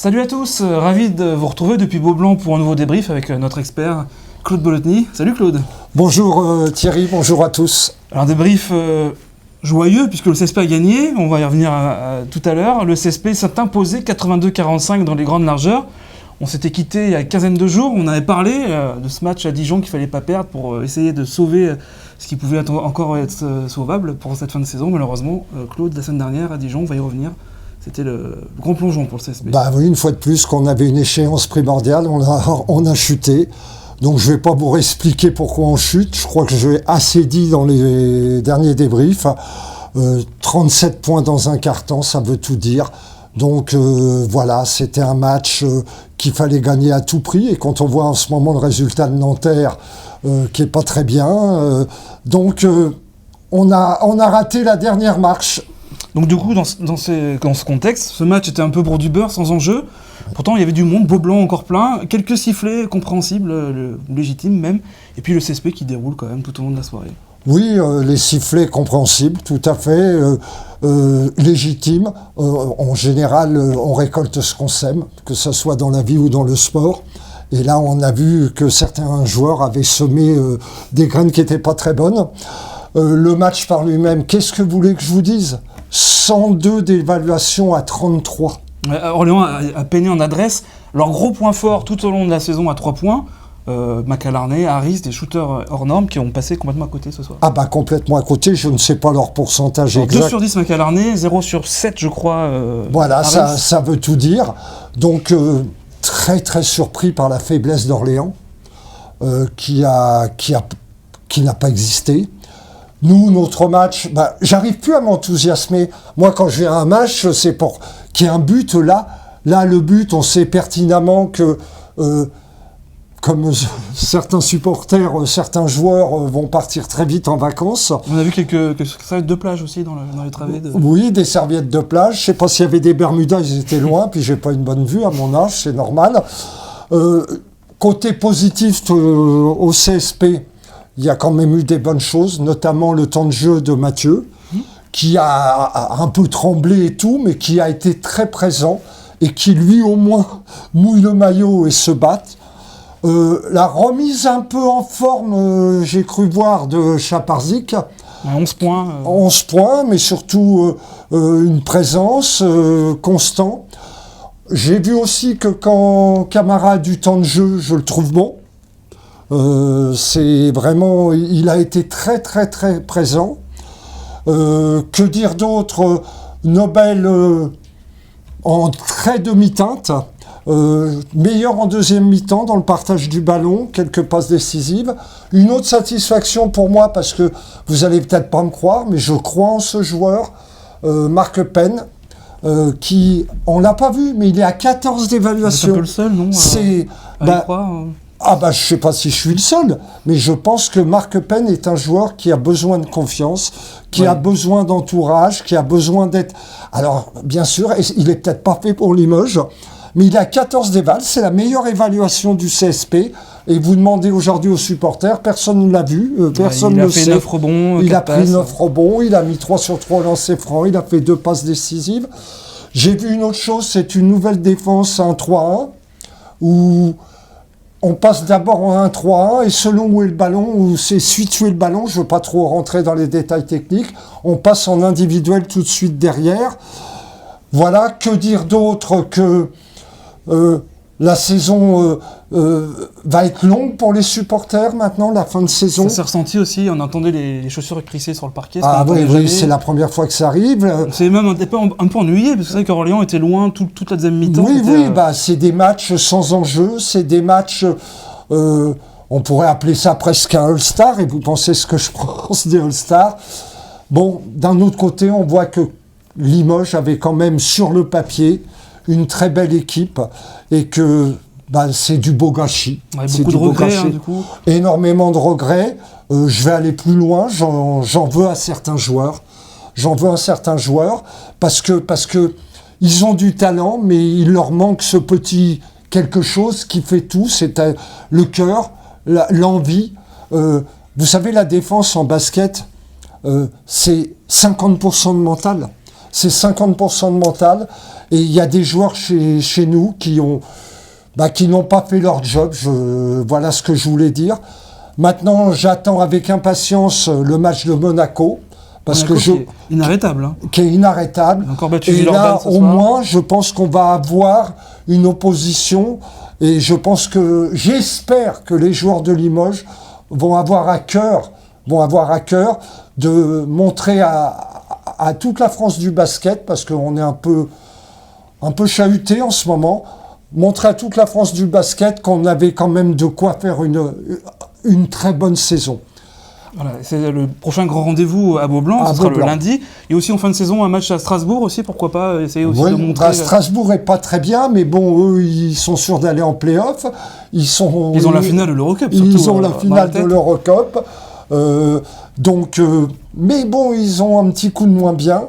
Salut à tous, ravi de vous retrouver depuis Beaublanc pour un nouveau débrief avec notre expert Claude Bolotny. Salut Claude. Bonjour Thierry, bonjour à tous. Alors débrief joyeux puisque le CSP a gagné, on va y revenir tout à l'heure. Le CSP s'est imposé 82-45 dans les grandes largeurs. On s'était quitté il y a une quinzaine de jours, on avait parlé de ce match à Dijon qu'il fallait pas perdre pour essayer de sauver ce qui pouvait encore être sauvable pour cette fin de saison. Malheureusement, Claude, la semaine dernière à Dijon, on va y revenir. C'était le grand plongeon pour le CSP. Bah oui, une fois de plus, qu'on avait une échéance primordiale, on a chuté. Donc je ne vais pas vous réexpliquer pourquoi on chute. Je crois que je l'ai assez dit dans les derniers débriefs. 37 points dans un quart-temps, ça veut tout dire. Donc voilà, c'était un match qu'il fallait gagner à tout prix. Et quand on voit en ce moment le résultat de Nanterre, qui n'est pas très bien, on a raté la dernière marche. Donc du coup, dans ce contexte, ce match était un peu pour du beurre, sans enjeu. Pourtant, il y avait du monde, Beaublanc encore plein, quelques sifflets compréhensibles, légitimes même, et puis le CSP qui déroule quand même tout au long de la soirée. Oui, les sifflets compréhensibles, tout à fait, légitimes. En général, on récolte ce qu'on sème, que ce soit dans la vie ou dans le sport. Et là, on a vu que certains joueurs avaient semé des graines qui n'étaient pas très bonnes. Le match par lui-même, qu'est-ce que vous voulez que je vous dise ? 102 d'évaluation à 33. Orléans a peiné en adresse. Leur gros point fort tout au long de la saison à 3 points. Macalarné, Harris, des shooters hors normes qui ont passé complètement à côté ce soir. Ah bah complètement à côté, je ne sais pas leur pourcentage exact. 2 sur 10 Macalarné, 0 sur 7 je crois. Voilà, ça veut tout dire. Donc très très surpris par la faiblesse d'Orléans qui n'a pas existé. Nous, notre match, j'arrive plus à m'enthousiasmer. Moi, quand je vais à un match, c'est pour qu'il y ait un but là. Là, le but, on sait pertinemment que, comme certains supporters, certains joueurs vont partir très vite en vacances. On a vu quelques serviettes de plage aussi dans les travées. Oui, des serviettes de plage. Je sais pas s'il y avait des Bermudas, ils étaient loin, puis j'ai pas une bonne vue à mon âge, c'est normal. Côté positif au CSP, il y a quand même eu des bonnes choses, notamment le temps de jeu de Mathieu, qui a un peu tremblé et tout, mais qui a été très présent et qui, lui, au moins, mouille le maillot et se bat. La remise un peu en forme, j'ai cru voir, de Chaparzik. 11 points. 11 points, mais surtout une présence constante. J'ai vu aussi que quand Camara a du temps de jeu, je le trouve bon. C'est vraiment, il a été très très très présent. Que dire d'autre ? Nobel en très demi-teinte, meilleur en deuxième mi-temps dans le partage du ballon, quelques passes décisives. Une autre satisfaction pour moi, parce que vous allez peut-être pas me croire, mais je crois en ce joueur, Marc Penn, qui, on l'a pas vu, mais il est à 14 d'évaluation. C'est un peu le seul, non ? Je ne sais pas si je suis le seul, mais je pense que Marc Penn est un joueur qui a besoin de confiance, qui a besoin d'entourage, qui a besoin d'être... Alors, bien sûr, il n'est peut-être pas fait pour Limoges, mais il a 14 d'éval, c'est la meilleure évaluation du CSP. Et vous demandez aujourd'hui aux supporters, personne ne l'a vu, personne ne le sait. Il a fait 9 rebonds, il a pris 9 rebonds, il a mis 3 sur 3 lancers francs, il a fait 2 passes décisives. J'ai vu une autre chose, c'est une nouvelle défense 1-3-1, où... on passe d'abord en 1-3-1 et selon où est le ballon, où c'est situé le ballon, je ne veux pas trop rentrer dans les détails techniques, on passe en individuel tout de suite derrière. Voilà, que dire d'autre que la saison va être longue pour les supporters maintenant, la fin de saison. Ça s'est ressenti aussi, on entendait les chaussures écrissées sur le parquet. Ah oui, c'est la première fois que ça arrive. C'est même un peu ennuyé, parce que c'est vrai qu'Orléans était loin toute la deuxième mi-temps. Oui, c'est des matchs sans enjeu, c'est des matchs, on pourrait appeler ça presque un All-Star, et vous pensez ce que je pense des All-Stars. Bon, d'un autre côté, on voit que Limoges avait quand même sur le papier une très belle équipe, et que c'est du beau gâchis. Ouais, beaucoup de regrets, du coup. Énormément de regrets. Je vais aller plus loin, j'en veux à certains joueurs. Parce que ils ont du talent, mais il leur manque ce petit quelque chose qui fait tout, c'est le cœur, l'envie. Vous savez, la défense en basket, c'est 50% de mental. c'est 50% de mental. Et il y a des joueurs chez nous qui n'ont pas fait leur job. Voilà ce que je voulais dire. Maintenant, j'attends avec impatience le match de Monaco. Parce Monaco que qui est inarrêtable. Hein. Qui est inarrêtable. On a encore battu Et Villeurbanne là, ce au soir. moins, je pense qu'on va avoir une opposition. Et j'espère que les joueurs de Limoges vont avoir à cœur de montrer à toute la France du basket, parce qu'on est un peu chahuté en ce moment, montrer à toute la France du basket qu'on avait quand même de quoi faire une très bonne saison. Voilà, c'est le prochain grand rendez-vous à Beaublanc, ce sera le lundi. Et aussi en fin de saison, un match à Strasbourg aussi, pourquoi pas essayer aussi de montrer... Strasbourg est pas très bien, mais bon, eux, ils sont sûrs d'aller en play-off. Ils ont la finale de l'Eurocup, surtout. Ils ont la finale de l'Eurocup. Mais bon, ils ont un petit coup de moins bien.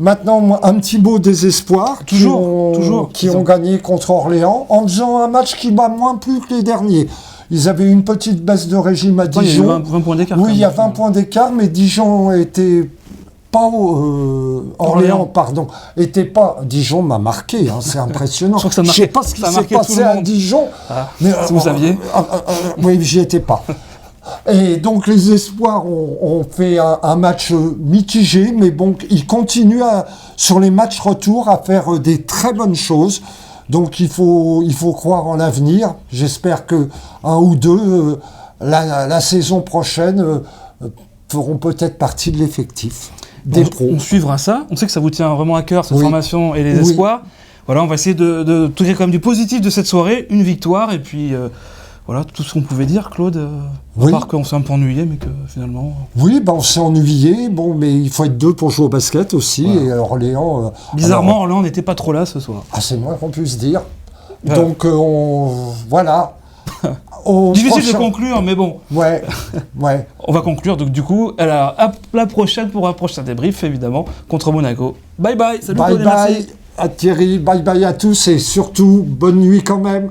Maintenant, un petit mot des espoirs qui ont gagné contre Orléans en faisant un match qui m'a moins plu que les derniers. Ils avaient une petite baisse de régime à Dijon. Il y a 20 points d'écart. Oui, il y a 20 points d'écart, mais Dijon était pas... Orléans, pardon. Était pas... Dijon m'a marqué, hein, c'est impressionnant. Je ne sais pas ce qui s'est passé à Dijon. Mais, si vous saviez. Oui, j'y étais pas. Et donc les espoirs ont fait un match mitigé, mais bon, ils continuent sur les matchs retour à faire des très bonnes choses. Donc il faut croire en l'avenir. J'espère que un ou deux, la saison prochaine, feront peut-être partie de l'effectif des pros. On suivra ça. On sait que ça vous tient vraiment à cœur, cette formation et les espoirs. Voilà, on va essayer de tirer quand même du positif de cette soirée, une victoire, et puis voilà, tout ce qu'on pouvait dire, Claude. À part qu'on s'est un peu ennuyé, mais que finalement... Oui, on s'est ennuyé, mais il faut être deux pour jouer au basket aussi, et Orléans... Bizarrement, Orléans n'était pas trop là ce soir. C'est moins qu'on puisse dire. Voilà. Donc, voilà. Difficile de conclure, mais bon. Ouais. On va conclure, donc du coup, à la prochaine pour un prochain débrief, évidemment, contre Monaco. Bye bye, salut Claude, bye à Thierry, bye bye à tous, et surtout, bonne nuit quand même.